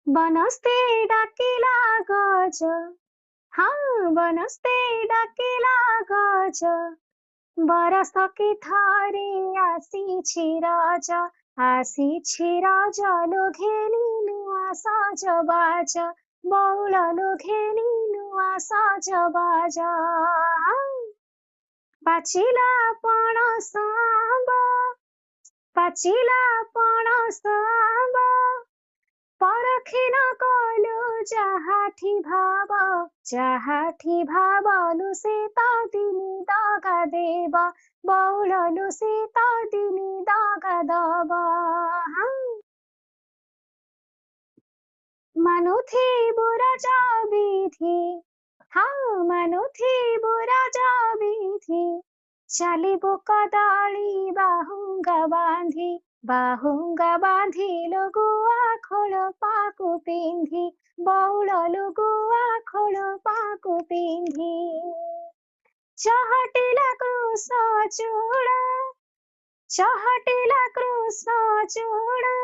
बनस्ते डाकिला गज, हाँ बनस्ते डाकिला गज, बरस कि थारे आसीछि रज, आसीछि रज लोघेनी नुआ सजबाज, बौल लोघेनी नुआ सजबाज। पाचिला पणस आंब, पाचिला पणस आंब, परखिन कलु जाहाठी भाव, जाहाठी भावलु सीता दिनी दागा देव, बौललु सीता दिनी दागा दब। मानुथी बुराज विधि, हाँ मानुथी बुराज विधि, चालिबो कदाली बाहुंगा बांधी, बाहुंगा बांधी लगुआ खोल पाकु पिंधी, बौल लगुआ खोल पाकु पिंधी। चहटिला कृष्ण चूड़ा, चहटिला कृष्ण चूड़ा,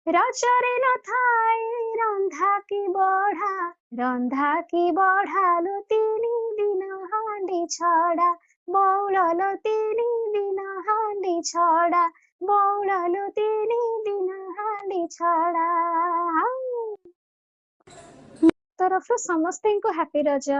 रचरे न थाए रंधा की बढ़ा, रंधा की बढ़ालो तीनी दिन हांडी छड़ा, बौललो तीनी दिन हांडी छड़ा, बौललो तीनी दिन हांडी छड़ा। तरफ समस्त को हैप्पी रज।